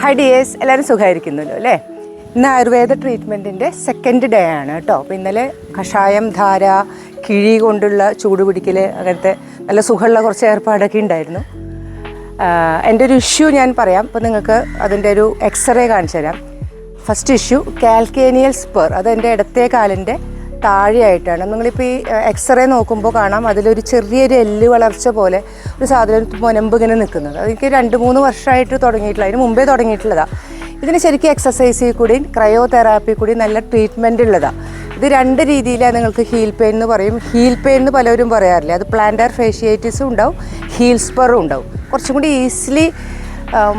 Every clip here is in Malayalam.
ഹായ് ഡിയേഴ്സ്, എല്ലാവരും സുഖമായിരിക്കുന്നല്ലോ അല്ലേ? ഇന്ന് ആയുർവേദ ട്രീറ്റ്മെൻറ്റിൻ്റെ സെക്കൻഡ് ഡേ ആണ് കേട്ടോ. അപ്പോൾ ഇന്നലെ കഷായം, ധാര, കിഴി കൊണ്ടുള്ള ചൂട് പിടിക്കൽ, അങ്ങനത്തെ നല്ല സുഖമുള്ള കുറച്ച് ഏർപ്പാടൊക്കെ ഉണ്ടായിരുന്നു. എൻ്റെ ഒരു ഇഷ്യൂ ഞാൻ പറയാം. അപ്പോൾ നിങ്ങൾക്ക് അതിൻ്റെ ഒരു എക്സ്റേ കാണിച്ചു തരാം. ഫസ്റ്റ് ഇഷ്യൂ കാൽക്കേനിയൽ സ്പെർ, അതെൻ്റെ ഇടത്തെ കാലിൻ്റെ താഴെയായിട്ടാണ്. നിങ്ങളിപ്പോൾ ഈ എക്സ്റേ നോക്കുമ്പോൾ കാണാം അതിലൊരു ചെറിയൊരു എല്ല് വളർച്ച പോലെ ഒരു സാധനം മുനമ്പ് ഇങ്ങനെ നിൽക്കുന്നത്. അതെനിക്ക് 2-3 വർഷമായിട്ട് തുടങ്ങിയിട്ടില്ല, അതിന് മുമ്പേ തുടങ്ങിയിട്ടുള്ളതാണ്. ഇതിന് ശരിക്കും എക്സസൈസിൽ കൂടി ക്രയോതെറാപ്പി കൂടി നല്ല ട്രീറ്റ്മെൻറ്റ് ഉള്ളതാണ്. ഇത് 2 രീതിയിലാണ്. നിങ്ങൾക്ക് ഹീൽ പെയിൻ എന്ന് പറയും. ഹീൽ പെയിൻ എന്ന് പലരും പറയാറില്ല. അത് പ്ലാന്റർ ഫേഷ്യേറ്റിസും ഉണ്ടാവും, ഹീൽ സ്പെറും ഉണ്ടാവും. കുറച്ചും കൂടി ഈസിലി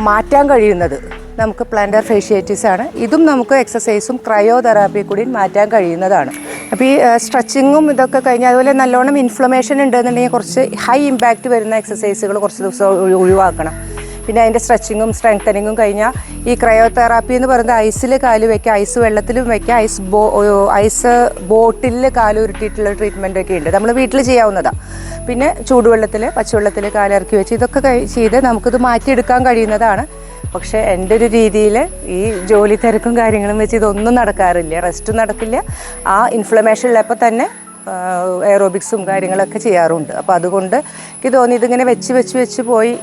മാറ്റാൻ കഴിയുന്നത് നമുക്ക് പ്ലാന്റർ ഫേഷ്യേറ്റിസ് ആണ്. ഇതും നമുക്ക് എക്സസൈസും ക്രയോതെറാപ്പി കൂടി മാറ്റാൻ കഴിയുന്നതാണ്. അപ്പോൾ ഈ സ്ട്രെച്ചിങ്ങും ഇതൊക്കെ കഴിഞ്ഞാൽ, അതുപോലെ നല്ലോണം ഇൻഫ്ലമേഷൻ ഉണ്ടെന്നുണ്ടെങ്കിൽ കുറച്ച് ഹൈ ഇമ്പാക്റ്റ് വരുന്ന എക്സസൈസുകൾ കുറച്ച് ദിവസം ഒഴിവാക്കണം. പിന്നെ അതിൻ്റെ സ്ട്രെച്ചിങ്ങും സ്ട്രെങ്തനിങ്ങും കഴിഞ്ഞാൽ ഈ ക്രയോതെറാപ്പി എന്ന് പറയുന്നത് ഐസിൽ കാല് വയ്ക്കുക, ഐസ് വെള്ളത്തിലും വയ്ക്കുക, ഐസ് ബോട്ടിലിൽ കാല് ഉരുട്ടിയിട്ടുള്ള ട്രീറ്റ്മെൻറ്റൊക്കെ ഉണ്ട്. നമ്മൾ വീട്ടിൽ ചെയ്യാവുന്നതാണ്. പിന്നെ ചൂടുവെള്ളത്തിൽ, പച്ചവെള്ളത്തിൽ കാലിറക്കി വെച്ച് ഇതൊക്കെ ചെയ്ത് നമുക്കിത് മാറ്റിയെടുക്കാൻ കഴിയുന്നതാണ്. പക്ഷേ എൻ്റെ ഒരു രീതിയിൽ ഈ ജോലി തിരക്കും കാര്യങ്ങളും വെച്ച് ഇതൊന്നും നടക്കാറില്ല. റെസ്റ്റും നടക്കില്ല. ആ ഇൻഫ്ലമേഷൻ ഉള്ളപ്പോൾ തന്നെ എയറോബിക്സും കാര്യങ്ങളൊക്കെ ചെയ്യാറുണ്ട്. അപ്പോൾ അതുകൊണ്ട് എനിക്ക് തോന്നി ഇതിങ്ങനെ വെച്ച് പോയി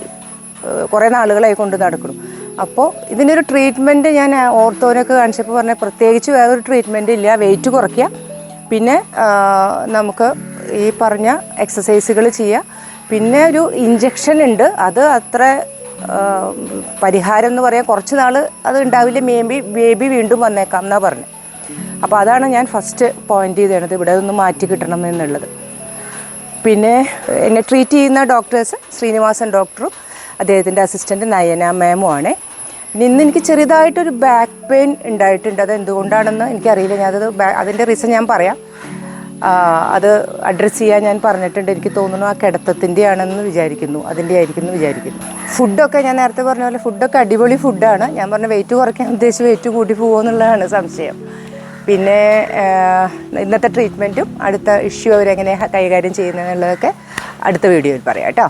കുറേ നാളുകളായി കൊണ്ട് നടക്കണം. അപ്പോൾ ഇതിനൊരു ട്രീറ്റ്മെൻറ്റ് ഞാൻ ഓർത്തോനൊക്കെ കാണിച്ചപ്പോൾ പറഞ്ഞാൽ പ്രത്യേകിച്ച് വേറൊരു ട്രീറ്റ്മെൻറ്റ് ഇല്ല. വെയിറ്റ് കുറയ്ക്കുക, പിന്നെ നമുക്ക് ഈ പറഞ്ഞ എക്സസൈസുകൾ ചെയ്യുക, പിന്നെ ഒരു ഇഞ്ചക്ഷൻ ഉണ്ട്. അത് അത്ര പരിഹാരം എന്ന് പറയാൻ കുറച്ച് നാൾ അത് ഉണ്ടാവില്ല. ബേബി വീണ്ടും വന്നേക്കാം എന്നാണ് പറഞ്ഞത്. അപ്പോൾ അതാണ് ഞാൻ ഫസ്റ്റ് പോയിൻ്റ് ചെയ്തത്, ഇവിടെ ഒന്ന് മാറ്റി കിട്ടണം എന്നുള്ളത്. പിന്നെ എന്നെ ട്രീറ്റ് ചെയ്യുന്ന ഡോക്ടേഴ്സ് ശ്രീനിവാസൻ ഡോക്ടറും അദ്ദേഹത്തിൻ്റെ അസിസ്റ്റൻറ്റ് നയന മാമും ആണ്. പിന്നെ ഇന്ന് എനിക്ക് ചെറുതായിട്ടൊരു ബാക്ക് പെയിൻ ഉണ്ടായിട്ടുണ്ട്. അത് എന്തുകൊണ്ടാണെന്ന് എനിക്കറിയില്ല. അതിൻ്റെ റീസൺ ഞാൻ പറയാം. അത് അഡ്രസ്സ് ചെയ്യാൻ ഞാൻ പറഞ്ഞിട്ടുണ്ട്. എനിക്ക് തോന്നുന്നു ആ കിടത്തത്തിൻ്റെ ആണെന്ന് വിചാരിക്കുന്നു, അതിൻ്റെ ആയിരിക്കും എന്ന് വിചാരിക്കുന്നു. ഫുഡൊക്കെ ഞാൻ നേരത്തെ പറഞ്ഞ പോലെ ഫുഡൊക്കെ അടിപൊളി ഫുഡാണ്. ഞാൻ പറഞ്ഞ വെയിറ്റ് കുറയ്ക്കാൻ ഉദ്ദേശിച്ച് വെയിറ്റ് കൂട്ടി പോകുമോ എന്നുള്ളതാണ് സംശയം. പിന്നെ ഇന്നത്തെ ട്രീറ്റ്മെൻറ്റും അടുത്ത ഇഷ്യൂ അവരെങ്ങനെ കൈകാര്യം ചെയ്യുന്നതെന്നുള്ളതൊക്കെ അടുത്ത വീഡിയോയിൽ പറയാം കേട്ടോ.